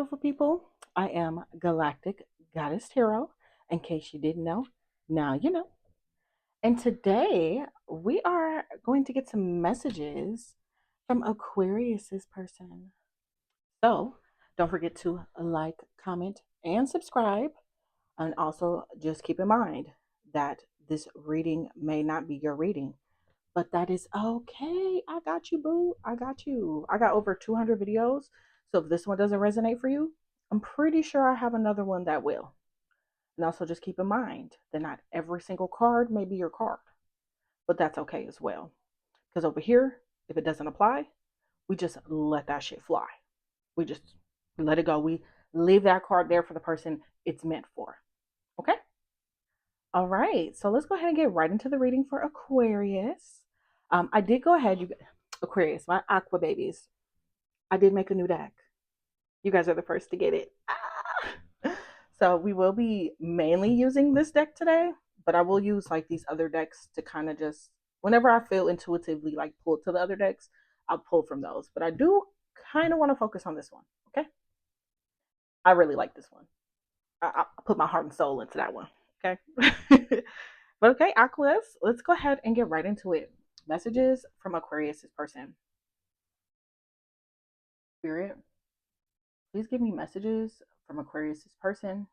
beautiful people. I am Galactic Goddess Tarot. In case you didn't know, now you know. And today we are going to get some messages from Aquarius's person. So don't forget to like, comment, and subscribe. And also just keep in mind that this reading may not be your reading, but that is okay. I got you, boo. I got you. I got over 200 videos. So if this one doesn't resonate for you, I'm pretty sure I have another one that will. And also just keep in mind that not every single card may be your card, but that's okay as well. Because over here, if it doesn't apply, we just let that shit fly. We just let it go. We leave that card there for the person it's meant for. Okay? All right. So let's go ahead and get right into the reading for Aquarius. I did go ahead, Aquarius, my aqua babies. I did make a new deck. You guys are the first to get it. So we will be mainly using this deck today, but I will use like these other decks to kind of just, whenever I feel intuitively like pull to the other decks, I'll pull from those. But I do kind of want to focus on this one. Okay. I really like this one. I put my heart and soul into that one. Okay. But okay, Aquarius, let's go ahead and get right into it. Messages from Aquarius's person. Spirit, please give me messages from Aquarius's person.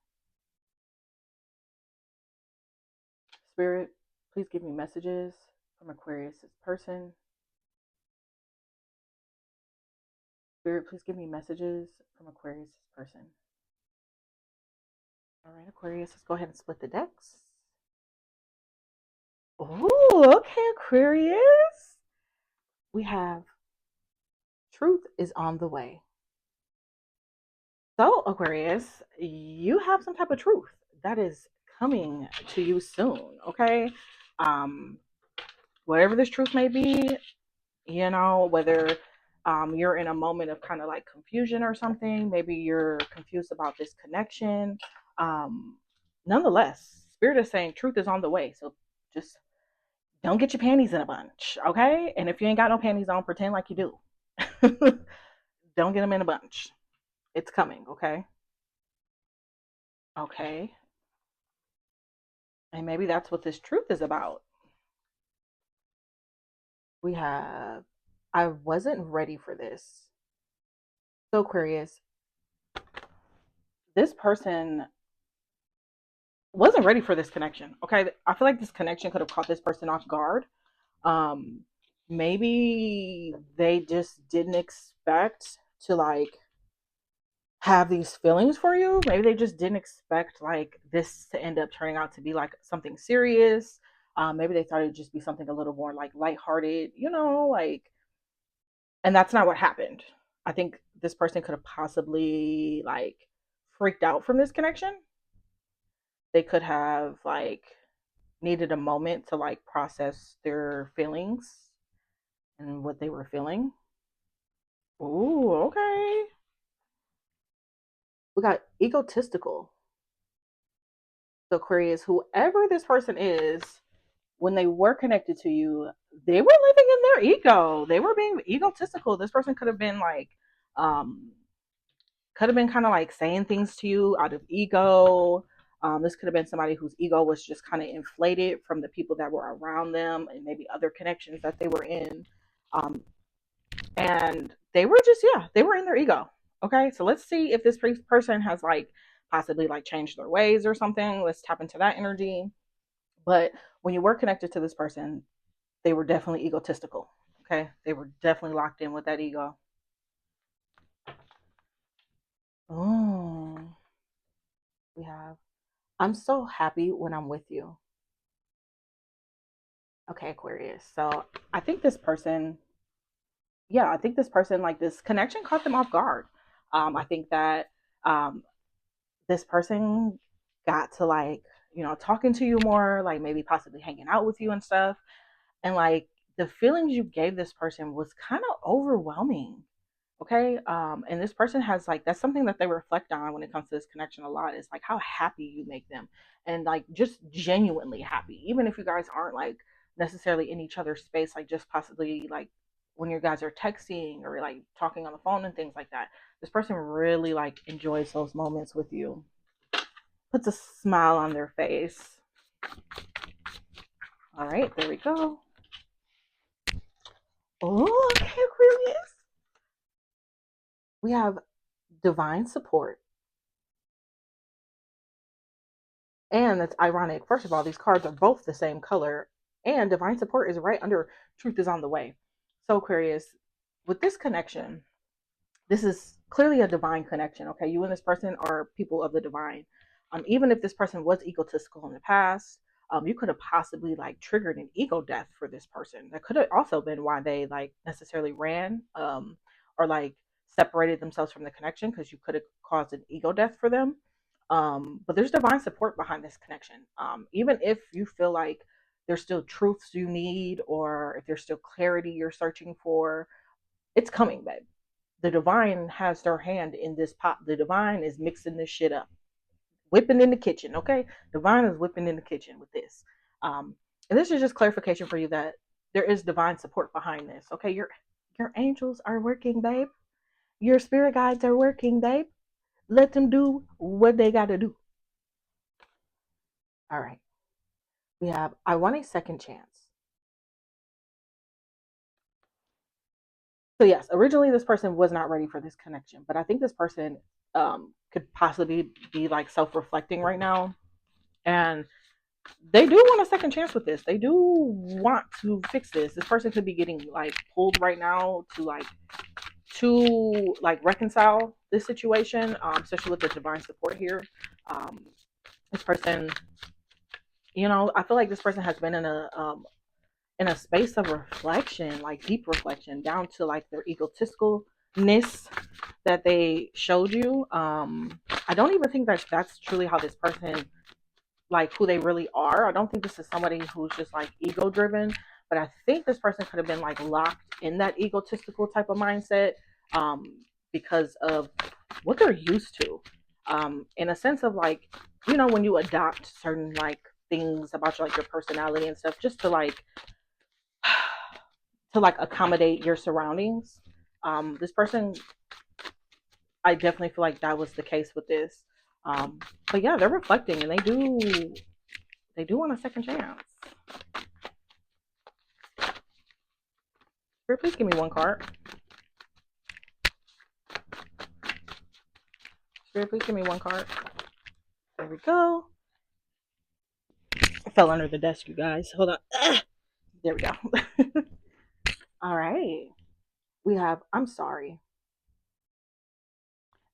Spirit, please give me messages from Aquarius's person. Spirit, please give me messages from Aquarius's person. All right, Aquarius, let's go ahead and split the decks. Oh, okay, Aquarius. We have truth is on the way. So, Aquarius, you have some type of truth that is coming to you soon, okay? Um, Whatever this truth may be, whether you're in a moment of kind of like confusion or something, maybe you're confused about this connection. Nonetheless, Spirit is saying truth is on the way. So just don't get your panties in a bunch, okay? And if you ain't got no panties on, pretend like you do. Don't get them in a bunch. It's coming, okay? Okay. And maybe that's what this truth is about. We have, I wasn't ready for this. So, Aquarius, this person wasn't ready for this connection. Okay. I feel like this connection could have caught this person off guard. Um, Maybe they just didn't expect to like have these feelings for you. Maybe they just didn't expect like this to end up turning out to be like something serious. Maybe they thought it'd just be something a little more like lighthearted, like, and that's not what happened. I think this person could have possibly like freaked out from this connection. They could have like needed a moment to like process their feelings and what they were feeling. Ooh, okay. We got egotistical. So Aquarius, whoever this person is, when they were connected to you, they were living in their ego. They were being egotistical. This person um, could have been kind of like saying things to you out of ego. This could have been somebody whose ego was just kind of inflated from the people that were around them and maybe other connections that they were in. Um, and they were just, yeah, they were in their ego. Okay, so let's see if this person has like possibly like changed their ways or something. Let's tap into that energy. But when you were connected to this person, they were definitely egotistical. Okay, they were definitely locked in with that ego. Oh, we have, I'm so happy when I'm with you. Okay, Aquarius. So I think this person, yeah, I think this person, like this connection caught them off guard. I think that um, this person got to like, talking to you more, like maybe possibly hanging out with you and stuff. And like the feelings you gave this person was kind of overwhelming. Okay. And this person has like, that's something that they reflect on when it comes to this connection a lot, is like how happy you make them, and like just genuinely happy, even if you guys aren't like necessarily in each other's space, like just possibly like when you guys are texting or like talking on the phone and things like that. This person really like enjoys those moments with you. Puts a smile on their face. All right, there we go. Oh, okay, Aquarius. We have divine support. And that's ironic. First of all, these cards are both the same color, and divine support is right under truth is on the way. So, Aquarius, with this connection, this is clearly a divine connection. Okay, you and this person are people of the divine. Even if this person was egotistical in the past, you could have possibly like triggered an ego death for this person. That could have also been why they like necessarily ran, or like separated themselves from the connection, because you could have caused an ego death for them. But there's divine support behind this connection. Even if you feel like there's still truths you need, or if there's still clarity you're searching for, it's coming, babe. The divine has their hand in this pot. The divine is mixing this shit up, whipping in the kitchen. Okay, divine is whipping in the kitchen with this. And this is just clarification for you that there is divine support behind this. Okay, your angels are working, babe. Your spirit guides are working, babe. Let them do what they got to do. All right. We have I want a second chance. So yes, originally this person was not ready for this connection, but I think this person could possibly be like self-reflecting right now, and they do want a second chance with this. They do want to fix this. This person could be getting like pulled right now to reconcile this situation, especially with the divine support here. Um, this person, I feel like this person has been in a space of reflection, like deep reflection, down to like their egotisticalness that they showed you. I don't even think that that's truly how this person, like who they really are. I don't think this is somebody who's just like ego driven, but I think this person could have been like locked in that egotistical type of mindset, um, because of what they're used to. In a sense of like, when you adopt certain like things about your, like your personality and stuff, just to like accommodate your surroundings. This person, I definitely feel like that was the case with this. But yeah, they're reflecting and they do want a second chance. Spirit, please give me one card. Spirit, please give me one card. There we go. I fell under the desk, you guys. Hold on. There we go. All right. We have I'm sorry.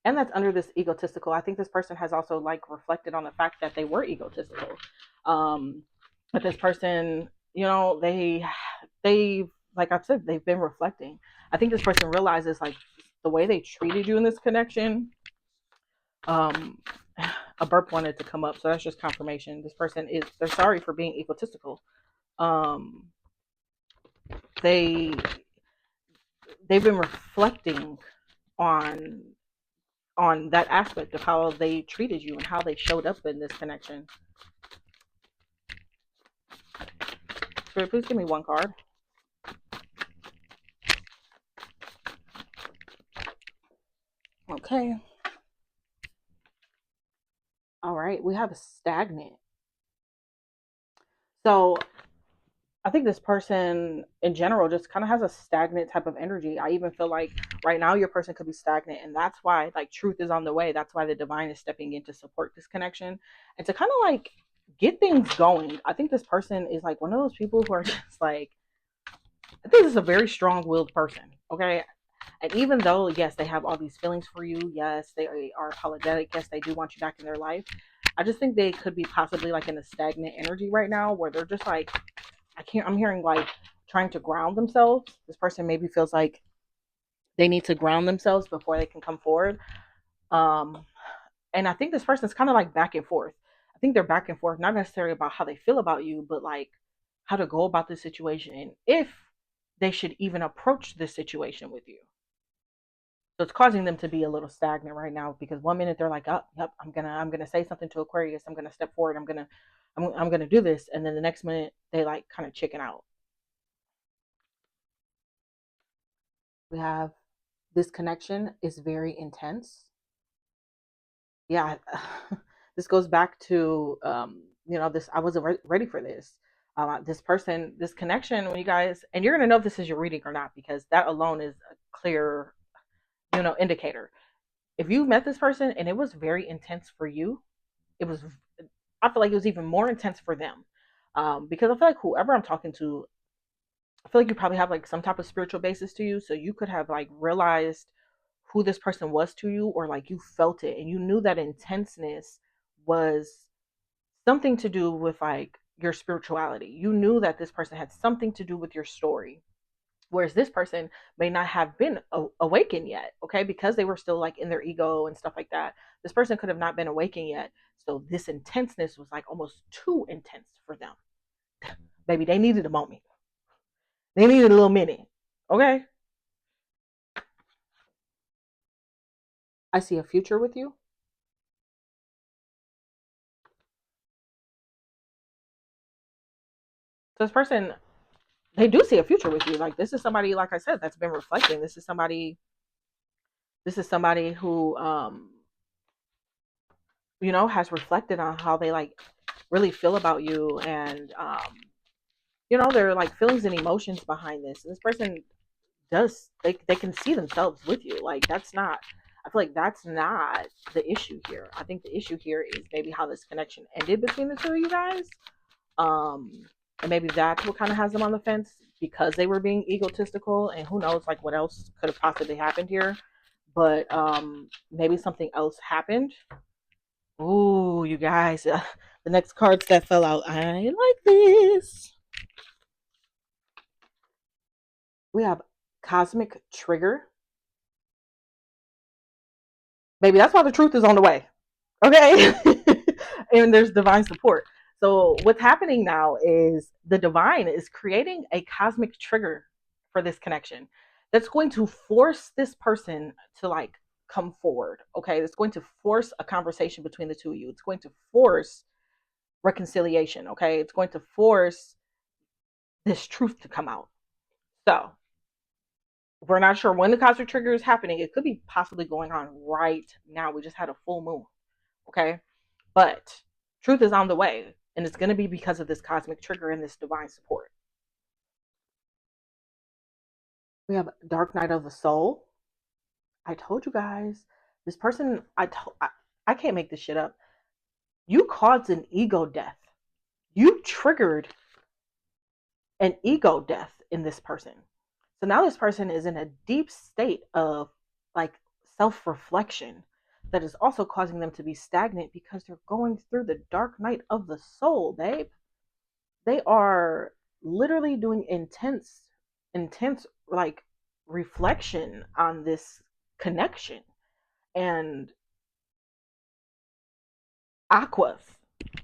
And that's under this egotistical. I think this person has also like reflected on the fact that they were egotistical. Um, but this person, they like I've said, they've been reflecting. I think this person realizes like the way they treated you in this connection. Um, a burp wanted to come up, so that's just confirmation. This person they're sorry for being egotistical. Um, they they've been reflecting on that aspect of how they treated you and how they showed up in this connection. Spirit, please give me one card. Okay. All right. We have a stagnant. So I think this person in general just kind of has a stagnant type of energy. I even feel like right now your person could be stagnant, and that's why like truth is on the way. That's why the divine is stepping in to support this connection and to kind of like get things going. I think this person is like one of those people who are just like, I think this is a very strong-willed person. Okay, and even though, yes, they have all these feelings for you, yes, they are apologetic, yes, they do want you back in their life, I just think they could be possibly like in a stagnant energy right now where they're just like, I'm hearing like trying to ground themselves. This person maybe feels like they need to ground themselves before they can come forward. Um, and I think this person's kind of like back and forth. I think they're back and forth, not necessarily about how they feel about you, but like how to go about this situation and if they should even approach this situation with you. So it's causing them to be a little stagnant right now because one minute they're like, "Oh, yep, I'm gonna say something to Aquarius. I'm gonna step forward. I'm gonna do this," and then the next minute they like kind of chicken out. We have This connection is very intense. Yeah, this goes back to this. I wasn't ready for this. This person, this connection. When you guys, and you're gonna know if this is your reading or not, because that alone is a clear, indicator. If you met this person and it was very intense for you, it was. I feel like it was even more intense for them, because I feel like whoever I'm talking to, I feel like you probably have like some type of spiritual basis to you, so you could have like realized who this person was to you, or like you felt it and you knew that intenseness was something to do with like your spirituality. You knew that this person had something to do with your story. Whereas this person may not have been awakened yet, okay, because they were still like in their ego and stuff like that. This person could have not been awakened yet. So this intenseness was like almost too intense for them. Baby, they needed a moment. They needed a little minute. Okay. I see a future with you. So this person, they do see a future with you. Like this is somebody, like I said, that's been reflecting. This is somebody who has reflected on how they like really feel about you, and there are like feelings and emotions behind this. And this person does, they can see themselves with you. Like that's not, I feel like that's not the issue here. I think the issue here is maybe how this connection ended between the two of you guys. Um, and maybe that's what kind of has them on the fence, because they were being egotistical, and who knows like what else could have possibly happened here. But maybe something else happened. Ooh, you guys, the next cards that fell out, I like this. We have Cosmic Trigger. Baby, that's why the truth is on the way. Okay. And there's divine support. So what's happening now is the divine is creating a cosmic trigger for this connection that's going to force this person to like come forward. Okay. It's going to force a conversation between the two of you. It's going to force reconciliation. Okay. It's going to force this truth to come out. So we're not sure when the cosmic trigger is happening. It could be possibly going on right now. We just had a full moon. Okay. But truth is on the way, and it's going to be because of this cosmic trigger and this divine support. We have Dark Night of the Soul. I told you guys, this person, I can't make this shit up. You caused an ego death. You triggered an ego death in this person. So now this person is in a deep state of like self reflection that is also causing them to be stagnant, because they're going through the dark night of the soul, babe. They are literally doing intense like reflection on this connection. And Aquas,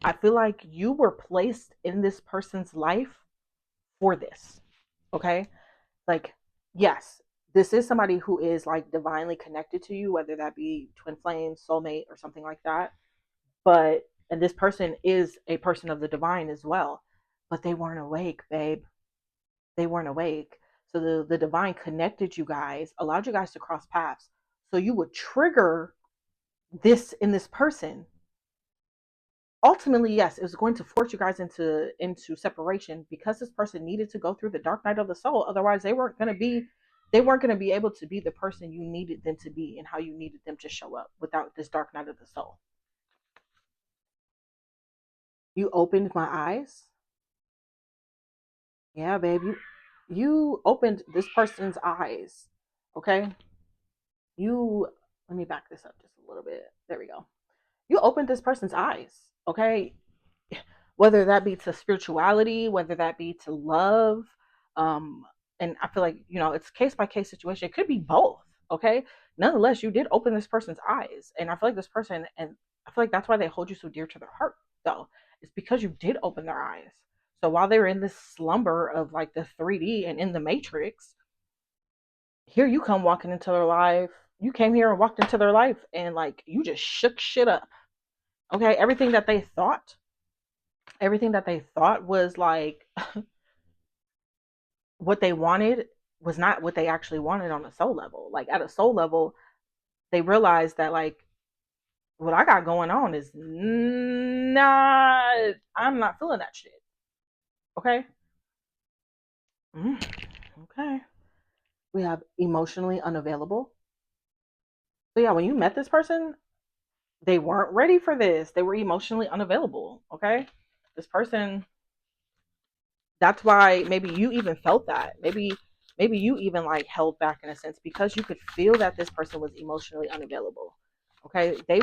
I feel like you were placed in this person's life for this. Okay. Like, yes, this is somebody who is like divinely connected to you, whether that be twin flame, soulmate, or something like that. And this person is a person of the divine as well, but they weren't awake, babe. They weren't awake. So the divine connected you guys, allowed you guys to cross paths. So you would trigger this in this person. Ultimately, yes, it was going to force you guys into separation, because this person needed to go through the dark night of the soul. Otherwise, they weren't going to be able to be the person you needed them to be and how you needed them to show up without this dark night of the soul. You opened my eyes. Yeah, babe, you opened this person's eyes. Okay? You Let me back this up just a little bit. There we go. You opened this person's eyes. Okay? Whether that be to spirituality, whether that be to love, um and I feel like, it's case by case situation. It could be both. Okay? Nonetheless, you did open this person's eyes, and I feel like this person, and I feel like that's why they hold you so dear to their heart, though. It's because you did open their eyes. So while they were in this slumber of like the 3D and in the matrix, here you come walking into their life. You came here and walked into their life, and like you just shook shit up. Okay? Everything that they thought was like what they wanted, was not what they actually wanted on a soul level. Like at a soul level, they realized that like what I got going on is not, I'm not feeling that shit. Okay. Mm, okay. We have emotionally unavailable. So yeah, when you met this person, they weren't ready for this. They were emotionally unavailable. Okay. This person, that's why maybe you even felt that. Maybe you even like held back in a sense because you could feel that this person was emotionally unavailable. Okay. They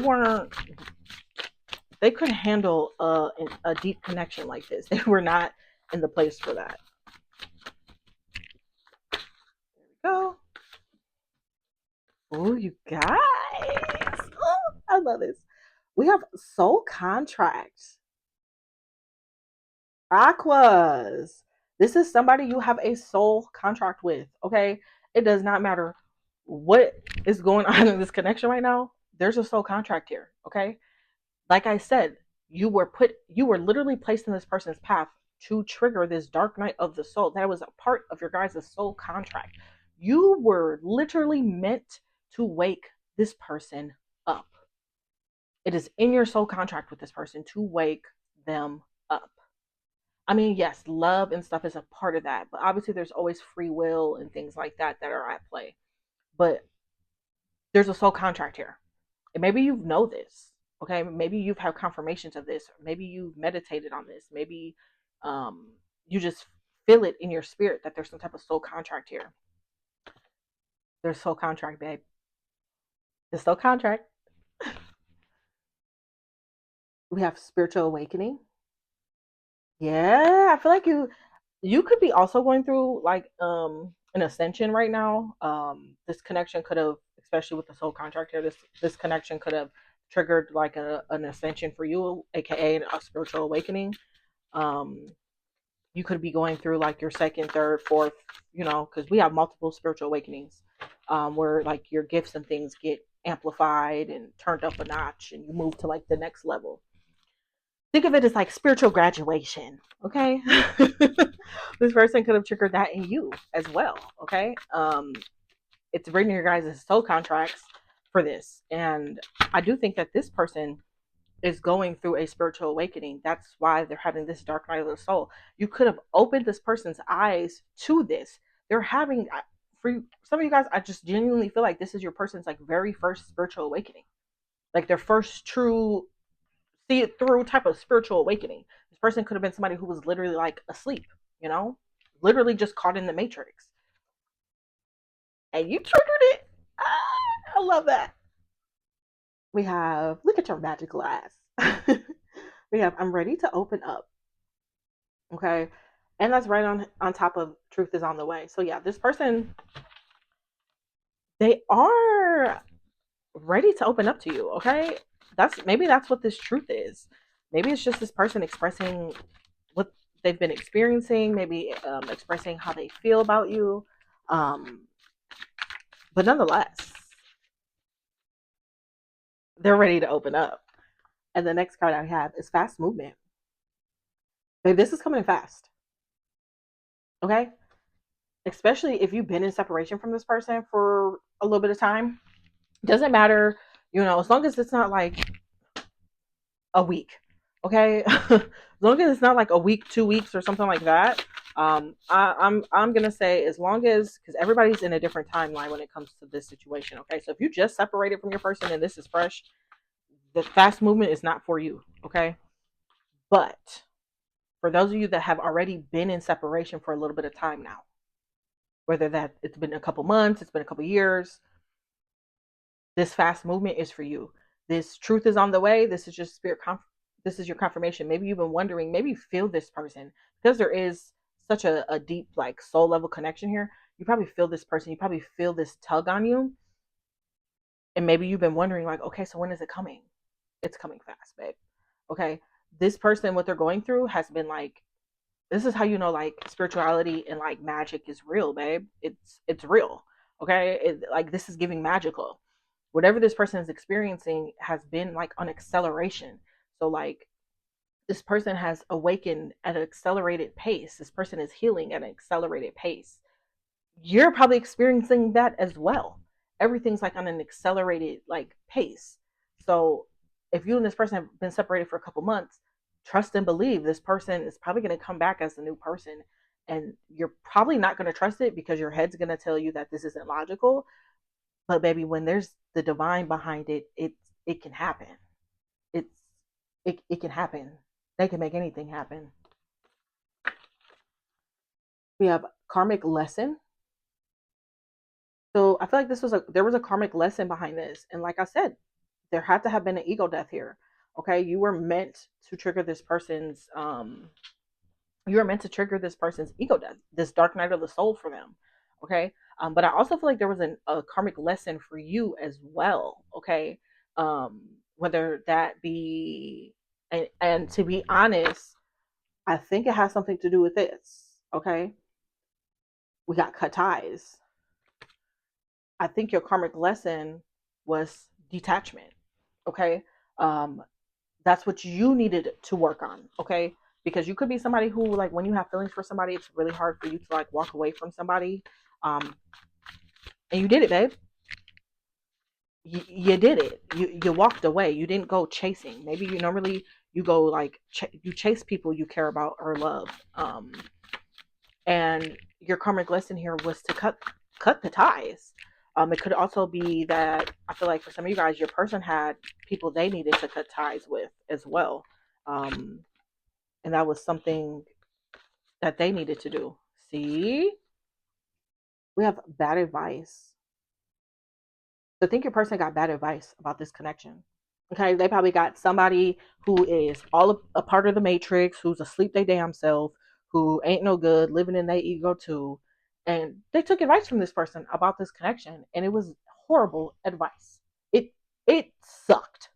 couldn't handle a deep connection like this. They were not in the place for that. There we go. Oh, you guys. Oh, I love this. We have soul contracts. Aquas. This is somebody you have a soul contract with. Okay. It does not matter what is going on in this connection right now. There's a soul contract here. Okay. Like I said, you were literally placed in this person's path to trigger this dark night of the soul. That was a part of your guys' soul contract. You were literally meant to wake this person up. It is in your soul contract with this person to wake them up. I mean, yes, love and stuff is a part of that, but obviously there's always free will and things like that that are at play. But there's a soul contract here. And maybe you know this. Okay, maybe you've had confirmations of this. Maybe you've meditated on this. Maybe um, you just feel it in your spirit that there's some type of soul contract here. There's soul contract, babe. The soul contract. We have spiritual awakening. Yeah, I feel like you could be also going through like an ascension right now. This connection could have, especially with the soul contract here, this connection could have triggered like an ascension for you, aka a spiritual awakening. Um, you could be going through like your second, third, fourth, because we have multiple spiritual awakenings, where like your gifts and things get amplified and turned up a notch, and you move to like the next level. Think of it as like spiritual graduation. Okay. This person could have triggered that in you as well. Okay. It's written in your guys' soul contracts for this. And I do think that this person is going through a spiritual awakening. That's why they're having this dark night of the soul. You could have opened this person's eyes to this. They're having, for some of you guys, I just genuinely feel like this is your person's like very first spiritual awakening, like their first true see it through type of spiritual awakening. This person could have been somebody who was literally like asleep, you know, literally just caught in the matrix, and you triggered it. I love that. We have look at your magical ass. We have I'm ready to open up. Okay, and that's right on top of truth is on the way. So yeah, this person, they are ready to open up to you. Okay, that's what this truth is. Maybe it's just this person expressing what they've been experiencing, maybe expressing how they feel about you. Um, but nonetheless, they're ready to open up. And the next card I have is fast movement. Babe, this is coming fast. Okay? Especially if you've been in separation from this person for a little bit of time. Doesn't matter, as long as it's not like a week. Okay? As long as it's not like a week, 2 weeks, or something like that. I'm gonna say as long as because everybody's in a different timeline when it comes to this situation. Okay, so if you just separated from your person and this is fresh, the fast movement is not for you. Okay, but for those of you that have already been in separation for a little bit of time now, whether that it's been a couple months, it's been a couple years, this fast movement is for you. This truth is on the way. This is just this is your confirmation. Maybe you've been wondering, maybe you feel this person because there is such a deep like soul level connection here. You probably feel this person. You probably feel this tug on you. And maybe you've been wondering like, okay, so when is it coming? It's coming fast, babe. Okay. This person, what they're going through has been like, this is how you know like spirituality and like magic is real, babe. It's real. Okay. Like this is giving magical. Whatever this person is experiencing has been like on acceleration. So like this person has awakened at an accelerated pace. This person is healing at an accelerated pace. you're probably experiencing that as well. Everything's like on an accelerated like pace. So if you and this person have been separated for a couple months, trust and believe this person is probably going to come back as a new person, and you're probably not going to trust it because your head's going to tell you that this isn't logical. But baby, when there's the divine behind it, it can happen. It's it can happen. They can make anything happen. We have karmic lesson. So I feel like there was a karmic lesson behind this. And like I said, there had to have been an ego death here. Okay. To trigger this person's you were meant to trigger this person's ego death, this dark night of the soul for them. Okay. But I also feel like there was a karmic lesson for you as well. Okay. Whether that be and to be honest, I think it has something to do with this. Okay. We got cut ties. I think your karmic lesson was detachment. Okay. Um, that's what you needed to work on. Okay. Because you could be somebody who, like, when you have feelings for somebody, it's really hard for you to like walk away from somebody. Um, and you did it, babe. You did it. You walked away. You didn't go chasing. Maybe you normally you go like you chase people you care about or love. And your karmic lesson here was to cut the ties. It could also be that I feel like for some of you guys, your person had people they needed to cut ties with as well, and that was something that they needed to do. See, we have bad advice. So I think your person got bad advice about this connection. Okay, they probably got somebody who is a part of the matrix, who's asleep their damn self, who ain't no good, living in their ego too. And they took advice from this person about this connection, and it was horrible advice. It it sucked.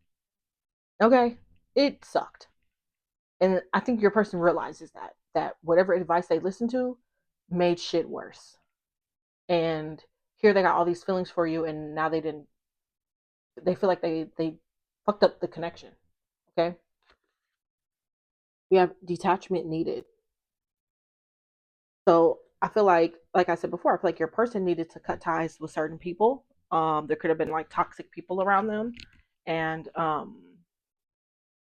Okay? It sucked. And I think your person realizes that whatever advice they listened to made shit worse. And here they got all these feelings for you, and now they feel like they fucked up the connection. Okay? We have detachment needed. So I feel like I said before, I feel like your person needed to cut ties with certain people. There could have been like toxic people around them, and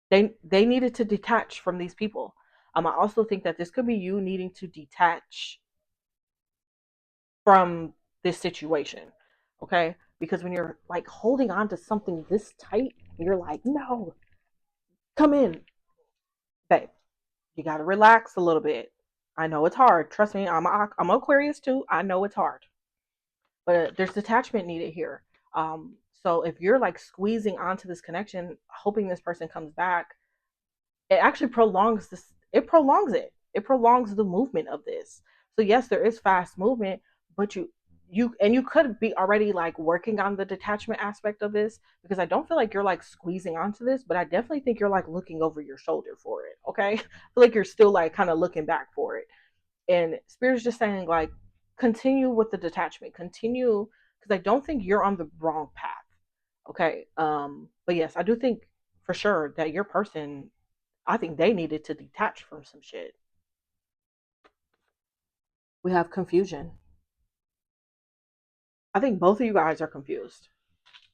they needed to detach from these people. I also think that this could be you needing to detach from this situation, okay? Because when you're like holding on to something this tight, you're like, no, come in, babe. You got to relax a little bit. I know it's hard. Trust me, I'm Aquarius too. I know it's hard, but there's detachment needed here. So if you're like squeezing onto this connection, hoping this person comes back, it actually prolongs this. It prolongs it. It prolongs the movement of this. So yes, there is fast movement, but you could be already like working on the detachment aspect of this, because I don't feel like you're like squeezing onto this, but I definitely think you're like looking over your shoulder for it. Okay, I feel like you're still like kind of looking back for it, and spirit's just saying like continue with the detachment, continue, because I don't think you're on the wrong path. Okay, but yes, I do think for sure that your person, I think they needed to detach from some shit. We have confusion. I think both of you guys are confused.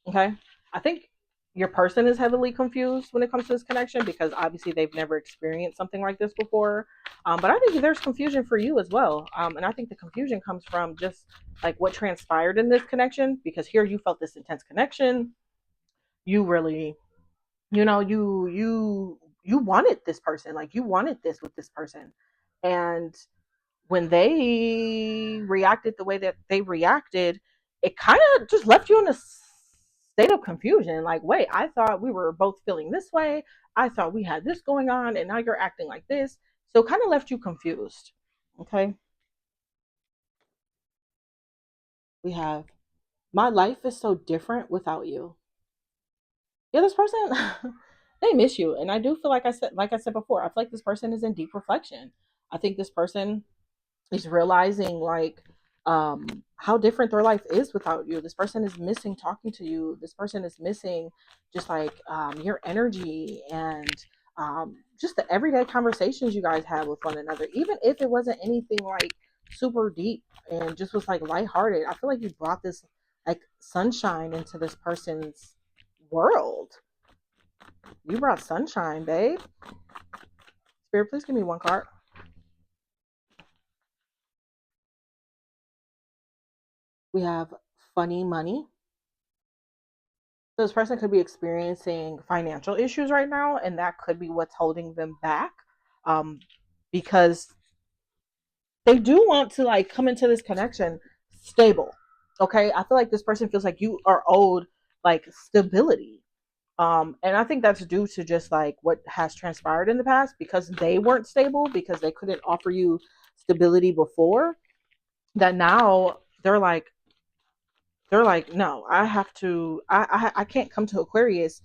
Okay. I think your person is heavily confused when it comes to this connection because obviously they've never experienced something like this before. But I think there's confusion for you as well. And I think the confusion comes from just like what transpired in this connection, because here you felt this intense connection. You really, you wanted this person, like you wanted this with this person. And when they reacted the way that they reacted, it kind of just left you in a state of confusion. Like, wait, I thought we were both feeling this way. I thought we had this going on, and now you're acting like this. So, kind of left you confused. Okay. We have my life is so different without you. Yeah, this person, they miss you. And I do feel like I said before, I feel like this person is in deep reflection. I think this person is realizing like how different their life is without you. This person is missing talking to you. This person is missing just like your energy and just the everyday conversations you guys have with one another, even if it wasn't anything like super deep and just was like lighthearted. I feel like you brought this like sunshine into this person's world. You brought sunshine, babe. Spirit, please give me one card. We have funny money. So this person could be experiencing financial issues right now, and that could be what's holding them back. Um, because they do want to like come into this connection stable. Okay. I feel like this person feels like you are owed like stability. And I think that's due to just like what has transpired in the past because they weren't stable because they couldn't offer you stability before. That now they're like, no, I have to. I can't come to Aquarius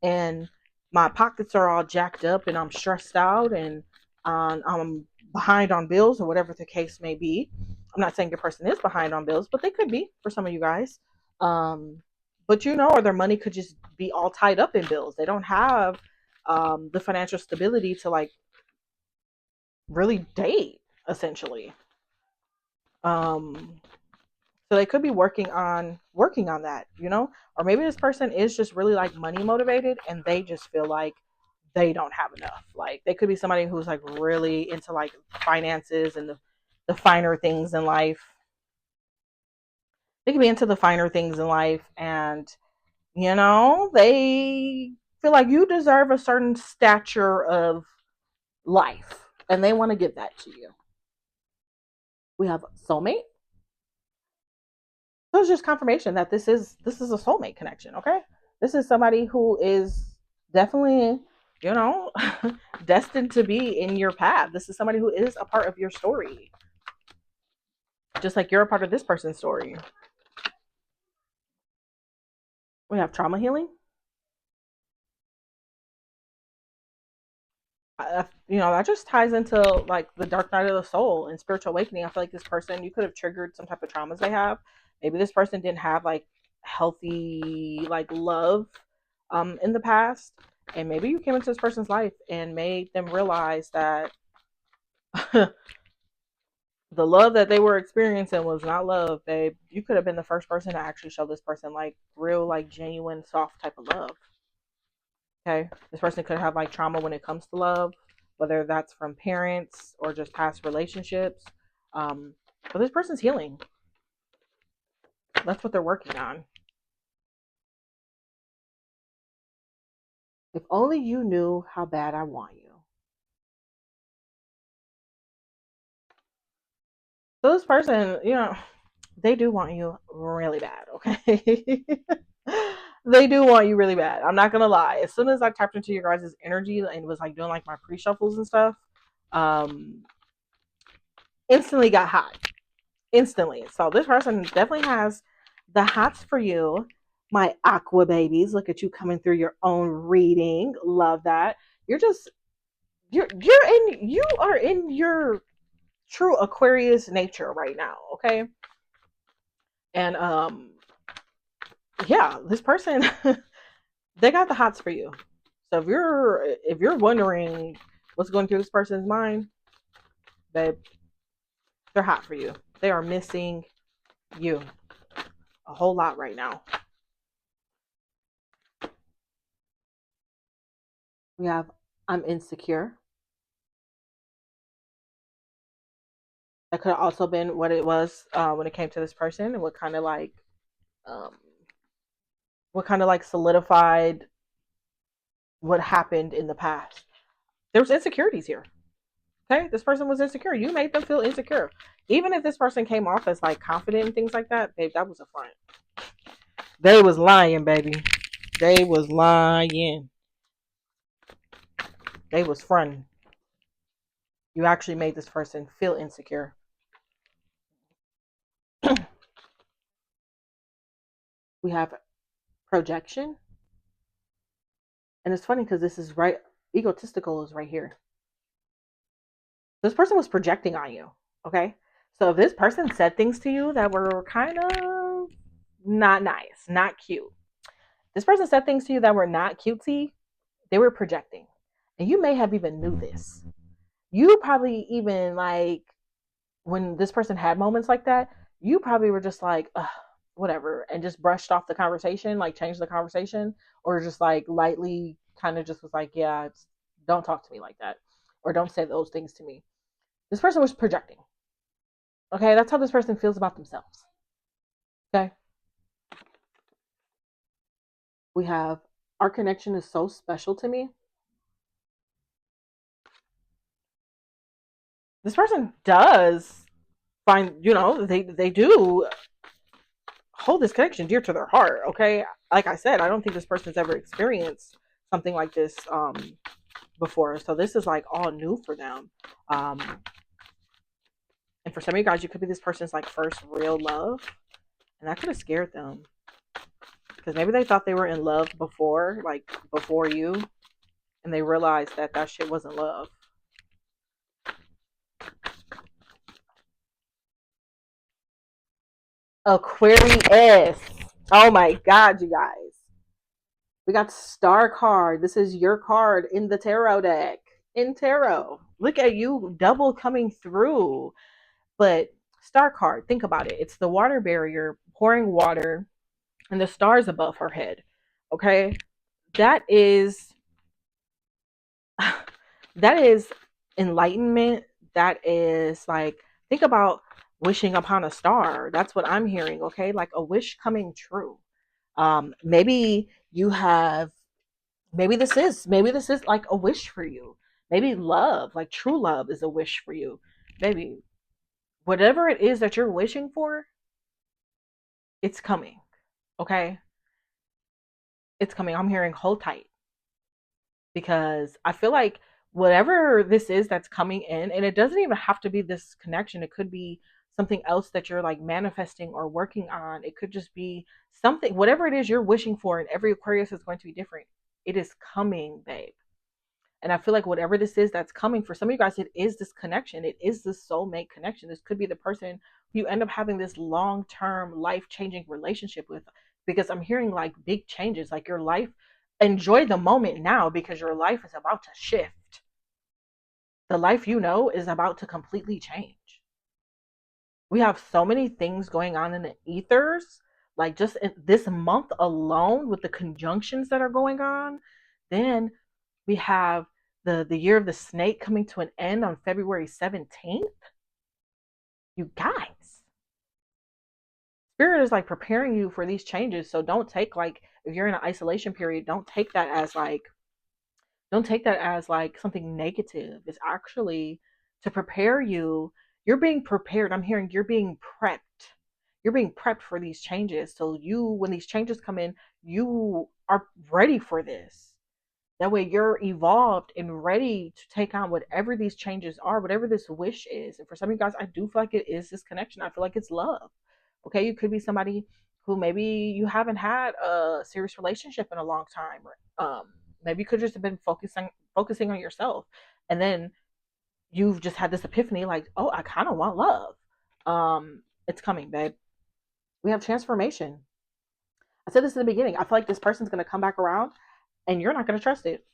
and my pockets are all jacked up and I'm stressed out and I'm behind on bills or whatever the case may be. I'm not saying your person is behind on bills, but they could be for some of you guys. Um, but or their money could just be all tied up in bills. They don't have the financial stability to like really date, essentially. Um, so they could be working on that. Or maybe this person is just really like money motivated and they just feel like they don't have enough. Like they could be somebody who's like really into like finances and the finer things in life. They could be into the finer things in life and they feel like you deserve a certain stature of life and they want to give that to you. We have soulmate. So it's just confirmation that this is a soulmate connection, okay? This is somebody who is definitely, you know, destined to be in your path. This is somebody who is a part of your story. Just like you're a part of this person's story. We have trauma healing. That just ties into like the dark night of the soul and spiritual awakening. I feel like this person, you could have triggered some type of traumas they have. Maybe this person didn't have like healthy like love in the past, and maybe you came into this person's life and made them realize that the love that they were experiencing was not love, babe. You could have been the first person to actually show this person like real, like genuine, soft type of love. Okay. This person could have like trauma when it comes to love, whether that's from parents or just past relationships. But this person's healing. That's what they're working on. If only you knew how bad I want you. So this person, they do want you really bad, okay? They do want you really bad. I'm not gonna lie. As soon as I tapped into your guys' energy and was like doing like my pre-shuffles and stuff, um, instantly got hot. Instantly. So this person definitely has the hots for you. My aqua babies. Look at you coming through your own reading. Love that. You are in your true Aquarius nature right now, okay? And yeah, this person they got the hots for you. So if you're wondering what's going through this person's mind, babe, they're hot for you. They are missing you a whole lot right now. We have I'm insecure. That could have also been what it was when it came to this person, and um, what kind of like solidified what happened in the past. There was insecurities here. Okay, this person was insecure. You made them feel insecure. Even if this person came off as like confident and things like that, babe, that was a front. They was lying, baby. They was lying. They was fronting. You actually made this person feel insecure. We have projection. And it's funny because this is right, egotistical is right here. This person was projecting on you. Okay. So if this person said things to you that were kind of not nice, not cute, this person said things to you that were not cutesy, they were projecting. And you may have even knew this. You probably even like when this person had moments like that, you probably were just like, ugh, whatever, and just brushed off the conversation, like changed the conversation, or just like lightly kind of just was like, yeah, don't talk to me like that, or don't say those things to me. This person was projecting. Okay, that's how this person feels about themselves. Okay, we have our connection is so special to me. This person does find, they do hold this connection dear to their heart. Okay, like I said, I don't think this person's ever experienced something like this before, so this is like all new for them. um and for some of you guys, you could be this person's like first real love, and that could have scared them because maybe they thought they were in love before, like before you, and they realized that that shit wasn't love. Aquarius. Oh my god, you guys. We got Star card. This is your card in the tarot deck. In tarot. Look at you, double coming through. But Star card, think about it. It's the water barrier pouring water and the stars above her head. Okay? That is that is enlightenment. That is like, think about wishing upon a star. That's what I'm hearing, okay? Like a wish coming true. Maybe you have, maybe this is like a wish for you. Maybe love, like true love is a wish for you. Maybe whatever it is that you're wishing for, it's coming. Okay? It's coming. I'm hearing hold tight, because I feel like whatever this is that's coming in, and it doesn't even have to be this connection, it could be something else that you're like manifesting or working on. It could just be something, whatever it is you're wishing for, and every Aquarius is going to be different. It is coming, babe. And I feel like whatever this is that's coming for some of you guys, it is this connection. It is this soulmate connection. This could be the person you end up having this long term, life changing relationship with. Because I'm hearing like big changes, like your life. Enjoy the moment now, because your life is about to shift. The life you know is about to completely change. We have so many things going on in the ethers, like just in this month alone with the conjunctions that are going on. Then we have the year of the snake coming to an end on February 17th. You guys, spirit is like preparing you for these changes. So don't take, like, if you're in an isolation period, don't take that as like something negative. It's actually to prepare you. You're being prepared. I'm hearing you're being prepped. You're being prepped for these changes. So you, when these changes come in, you are ready for this. That way you're evolved and ready to take on whatever these changes are, whatever this wish is. And for some of you guys, I do feel like it is this connection. I feel like it's love. Okay, you could be somebody who maybe you haven't had a serious relationship in a long time. Or maybe you could just have been focusing on yourself. And then you've just had this epiphany, like, oh, I kind of want love. It's coming, babe. We have transformation. I said this in the beginning. I feel like this person's gonna come back around and you're not gonna trust it.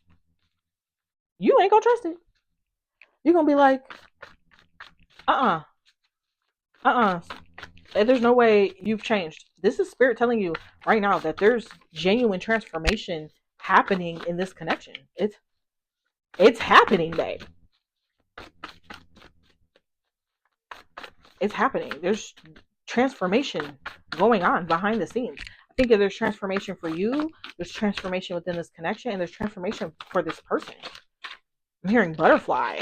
You ain't gonna trust it. You're gonna be like, uh uh there's no way you've changed. This is spirit telling you right now that there's genuine transformation happening in this connection. It's happening, babe. It's happening. There's transformation going on behind the scenes. I think if there's transformation for you, there's transformation within this connection, and there's transformation for this person. I'm hearing butterfly.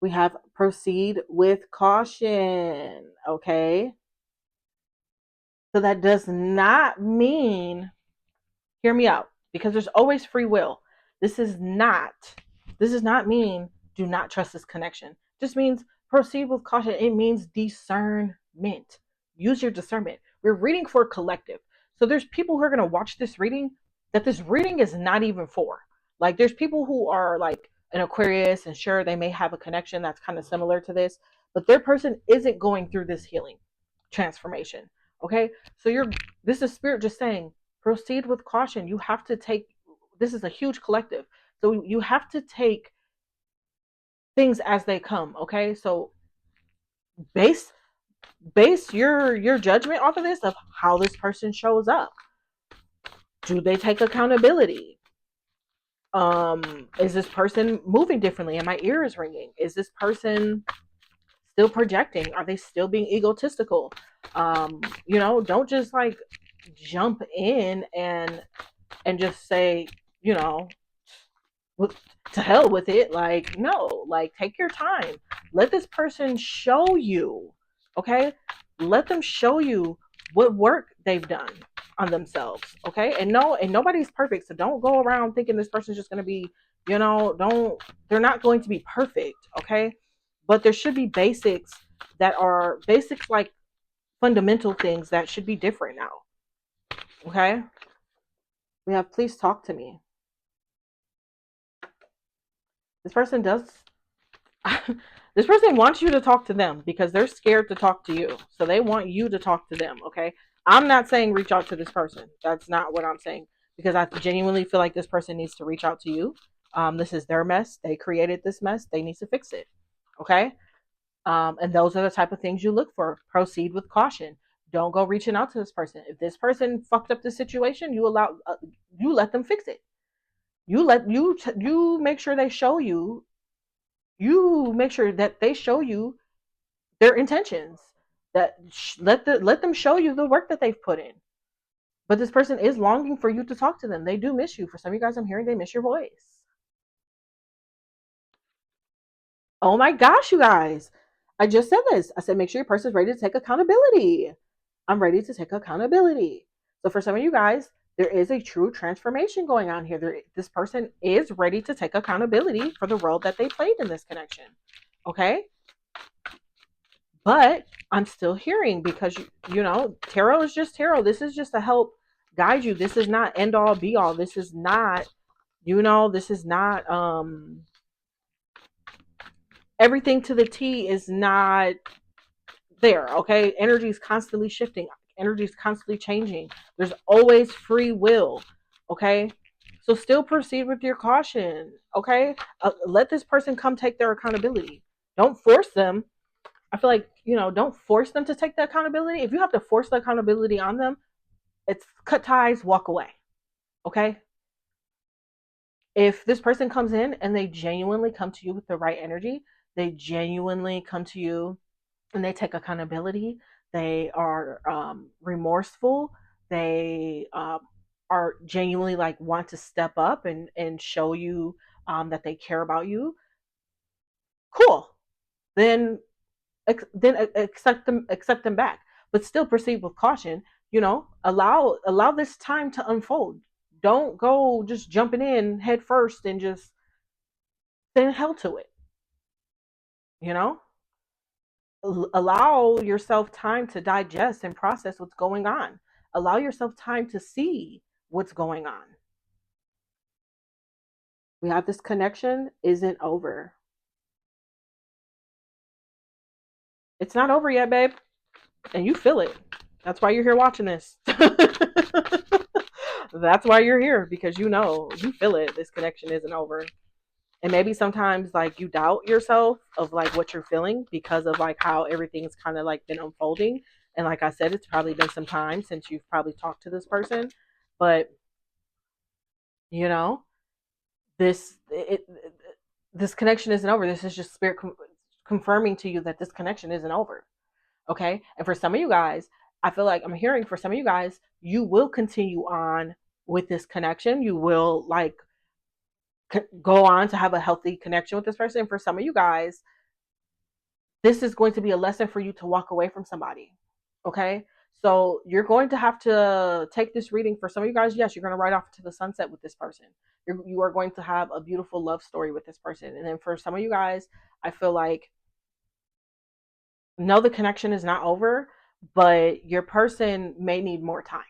We have proceed with caution. Okay. So that does not mean, hear me out, because there's always free will. This is not, this does not mean do not trust this connection. It just means proceed with caution. It means discernment. Use your discernment. We're reading for collective. So there's people who are going to watch this reading that this reading is not even for. Like, there's people who are like an Aquarius, and sure, they may have a connection that's kind of similar to this, but their person isn't going through this healing transformation. Okay. So this is spirit just saying, proceed with caution. You have to take, this is a huge collective. So you have to take things as they come, okay? So base your judgment off of this, of how this person shows up. Do they take accountability? Is this person moving differently and my ear is ringing? Is this person still projecting? Are they still being egotistical? Don't just like jump in and just say, you know, to hell with it. Like, no, like take your time. Let this person show you, okay? Let them show you what work they've done on themselves, okay? And no, and nobody's perfect, so don't go around thinking this person's just gonna be, don't, they're not going to be perfect, okay? But there should be basics that are basics, like fundamental things that should be different now, okay? We have please talk to me. This person does this person wants you to talk to them because they're scared to talk to you. So they want you to talk to them, okay? I'm not saying reach out to this person. That's not what I'm saying, because I genuinely feel like this person needs to reach out to you. This is their mess. They created this mess. They need to fix it, okay? And those are the type of things you look for. Proceed with caution. Don't go reaching out to this person. If this person fucked up the situation, you let them fix it. You make sure they show you. You make sure that they show you their intentions. Let them show you the work that they've put in. But this person is longing for you to talk to them. They do miss you. For some of you guys, I'm hearing they miss your voice. Oh my gosh, you guys. I just said this. I said, make sure your person's ready to take accountability. I'm ready to take accountability. So for some of you guys, there is a true transformation going on here. This person is ready to take accountability for the role that they played in this connection. Okay? But I'm still hearing, because tarot is just tarot. This is just to help guide you. This is not end all be all. This is not, this is not everything to the T is not there, okay? Energy is constantly shifting. Energy is constantly changing. There's always free will, okay? So still proceed with your caution, okay? Let this person come take their accountability. Don't force them. I feel like, don't force them to take the accountability. If you have to force the accountability on them, it's cut ties, walk away. Okay? If this person comes in and they genuinely come to you with the right energy, they genuinely come to you and they take accountability, they are remorseful, they are genuinely like want to step up and show you that they care about you, cool. Then accept them back, but still proceed with caution. Allow this time to unfold. Don't go just jumping in head first and just send hell to it. you know Allow yourself time to digest and process what's going on. Allow yourself time to see what's going on. We have this connection isn't over. It's not over yet, babe, and you feel it. That's why you're here watching this. That's why you're here, because you feel it. This connection isn't over. And maybe sometimes like you doubt yourself of like what you're feeling because of like how everything's kind of like been unfolding. And like I said, it's probably been some time since you've probably talked to this person, but you know this it, this connection isn't over. This is just spirit confirming to you that this connection isn't over. Okay. And for some of you guys, I feel like I'm hearing, for some of you guys, you will continue on with this connection. You will like go on to have a healthy connection with this person. For some of you guys, this is going to be a lesson for you to walk away from somebody. Okay. So you're going to have to take this reading. For some of you guys, yes, you're going to ride off to the sunset with this person. You are going to have a beautiful love story with this person. And then for some of you guys, I feel like, no, the connection is not over, but your person may need more time.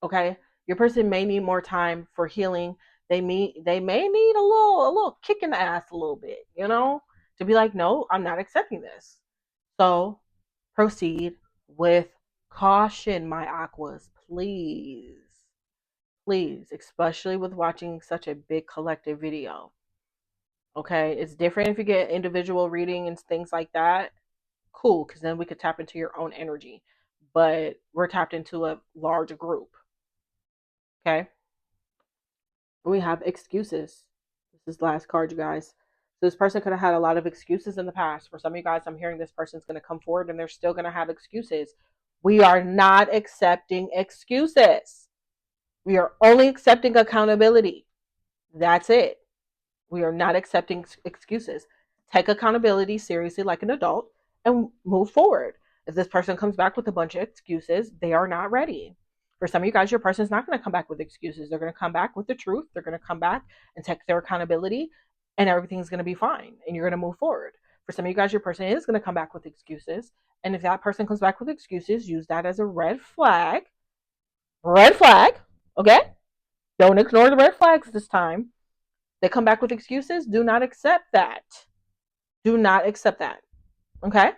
Okay. Your person may need more time for healing. They may need a little kick in the ass a little bit, to be like, no, I'm not accepting this. So proceed with caution, my aquas, please. Please, especially with watching such a big collective video. Okay, it's different if you get individual reading and things like that. Cool, because then we could tap into your own energy. But we're tapped into a large group. Okay, we have excuses. This is the last card, you guys. So this person could have had a lot of excuses in the past. For some of you guys, I'm hearing this person's going to come forward and they're still going to have excuses. We are not accepting excuses. We are only accepting accountability. That's it. We are not accepting excuses. Take accountability seriously like an adult and move forward. If this person comes back with a bunch of excuses, they are not ready. For some of you guys, your person is not going to come back with excuses. They're going to come back with the truth. They're going to come back and take their accountability, and everything's going to be fine. And you're going to move forward. For some of you guys, your person is going to come back with excuses. And if that person comes back with excuses, use that as a red flag. Red flag. Okay? Don't ignore the red flags this time. They come back with excuses. Do not accept that. Do not accept that. Okay?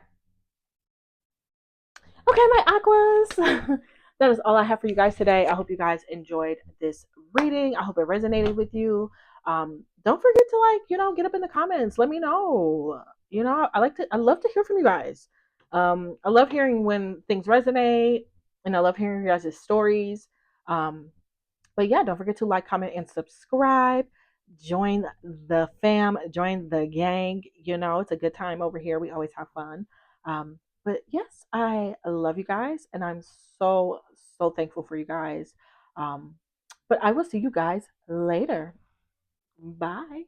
Okay, my aquas. That is all I have for you guys today. I hope you guys enjoyed this reading. I hope it resonated with you. Don't forget to get up in the comments. Let me know. I love to hear from you guys. I love hearing when things resonate, and I love hearing your guys' stories. But yeah, don't forget to like, comment, and subscribe. Join the fam, join the gang. It's a good time over here. We always have fun. But yes, I love you guys, and I'm so, so thankful for you guys. But I will see you guys later. Bye.